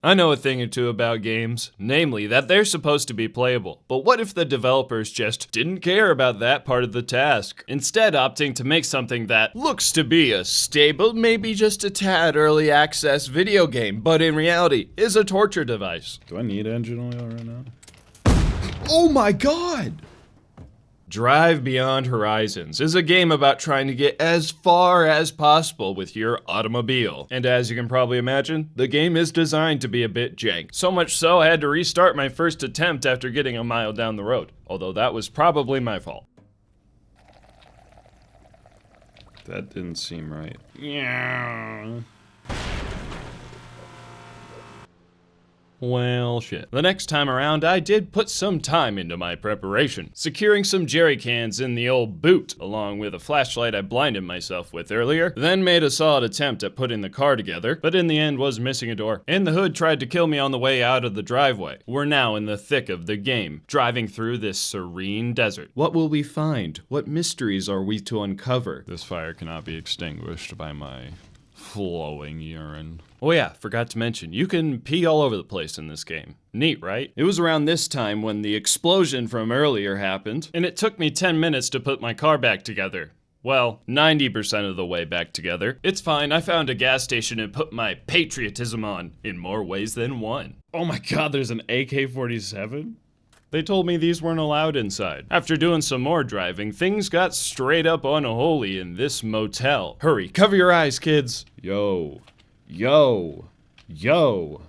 I know a thing or two about games, namely that they're supposed to be playable, but what if the developers just didn't care about that part of the task, instead opting to make something that looks to be a stable, maybe just a tad early access video game, but in reality is a torture device? Do I need engine oil right now? Oh my god! Drive Beyond Horizons is a game about trying to get as far as possible with your automobile. And as you can probably imagine, the game is designed to be a bit jank. So much so I had to restart my first attempt after getting a mile down the road. Although that was probably my fault. That didn't seem right. Yeah. Well, shit. The next time around, I did put some time into my preparation, securing some jerry cans in the old boot, along with a flashlight I blinded myself with earlier, then made a solid attempt at putting the car together, but in the end was missing a door, and the hood tried to kill me on the way out of the driveway. We're now in the thick of the game, driving through this serene desert. What will we find? What mysteries are we to uncover? This fire cannot be extinguished by my flowing urine. Oh yeah, forgot to mention, you can pee all over the place in this game. Neat, right? It was around this time when the explosion from earlier happened, and it took me 10 minutes to put my car back together. Well, 90% of the way back together. It's fine, I found a gas station and put my patriotism on, in more ways than one. Oh my god, there's an AK-47? They told me these weren't allowed inside. After doing some more driving, things got straight up unholy in this motel. Hurry, cover your eyes, kids. Yo. Yo. Yo.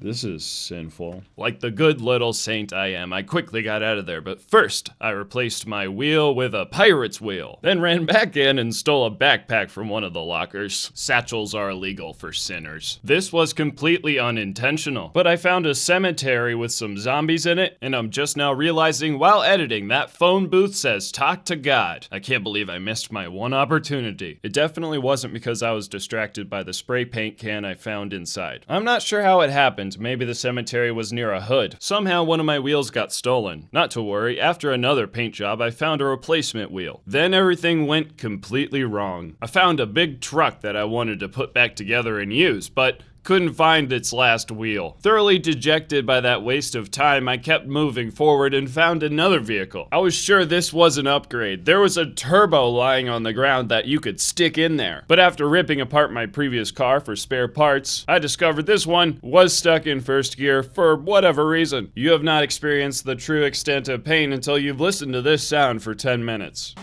This is sinful. Like the good little saint I am, I quickly got out of there, but first, I replaced my wheel with a pirate's wheel, then ran back in and stole a backpack from one of the lockers. Satchels are illegal for sinners. This was completely unintentional, but I found a cemetery with some zombies in it, and I'm just now realizing while editing that phone booth says talk to God. I can't believe I missed my one opportunity. It definitely wasn't because I was distracted by the spray paint can I found inside. I'm not sure how it happened. Maybe the cemetery was near a hood. Somehow one of my wheels got stolen. Not to worry, after another paint job, I found a replacement wheel. Then everything went completely wrong. I found a big truck that I wanted to put back together and use, but couldn't find its last wheel. Thoroughly dejected by that waste of time, I kept moving forward and found another vehicle. I was sure this was an upgrade. There was a turbo lying on the ground that you could stick in there. But after ripping apart my previous car for spare parts, I discovered this one was stuck in first gear for whatever reason. You have not experienced the true extent of pain until you've listened to this sound for 10 minutes.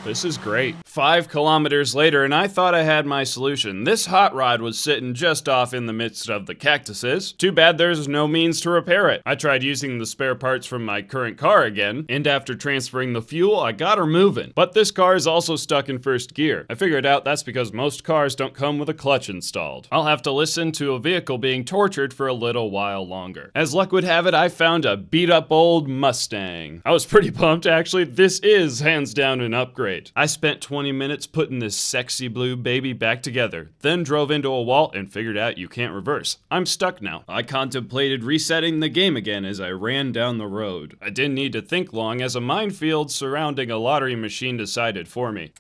This is great. 5 kilometers later, and I thought I had my solution. This hot rod was sitting just off in the midst of the cactuses. Too bad there's no means to repair it. I tried using the spare parts from my current car again, and after transferring the fuel, I got her moving. But this car is also stuck in first gear. I figured out that's because most cars don't come with a clutch installed. I'll have to listen to a vehicle being tortured for a little while longer. As luck would have it, I found a beat up old Mustang. I was pretty pumped actually. This is hands down an upgrade. I spent 20 minutes putting this sexy blue baby back together, then drove into a wall and figured out you can't reverse. I'm stuck now. I contemplated resetting the game again as I ran down the road. I didn't need to think long as a minefield surrounding a lottery machine decided for me.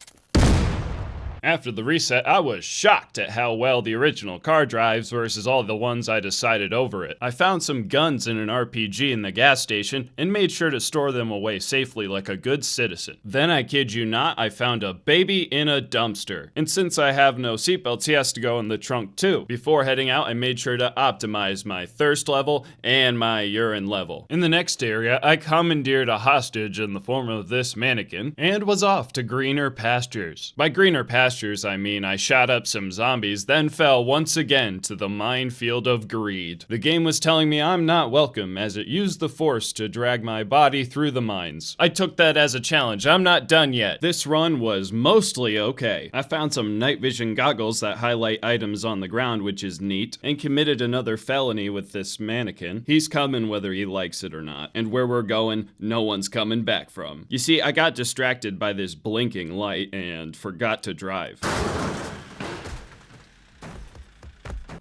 After the reset, I was shocked at how well the original car drives versus all the ones I decided over it. I found some guns in an RPG in the gas station and made sure to store them away safely like a good citizen. Then, I kid you not, I found a baby in a dumpster. And since I have no seatbelts, he has to go in the trunk too. Before heading out, I made sure to optimize my thirst level and my urine level. In the next area, I commandeered a hostage in the form of this mannequin and was off to greener pastures. By greener pastures, I mean I shot up some zombies, then fell once again to the minefield of greed. The game was telling me I'm not welcome as it used the force to drag my body through the mines. I took that as a challenge. I'm not done yet. This run was mostly okay. I found some night vision goggles that highlight items on the ground, which is neat, and committed another felony with this mannequin. He's coming whether he likes it or not, and where we're going, no one's coming back from. You see, I got distracted by this blinking light and forgot to drive.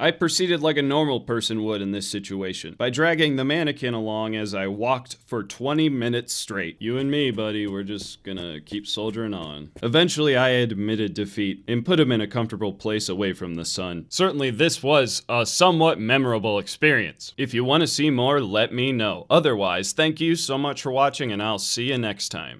I proceeded like a normal person would in this situation, by dragging the mannequin along as I walked for 20 minutes straight. You and me, buddy, we're just gonna keep soldiering on. Eventually, I admitted defeat and put him in a comfortable place away from the sun. Certainly, this was a somewhat memorable experience. If you want to see more, let me know. Otherwise, thank you so much for watching, and I'll see you next time.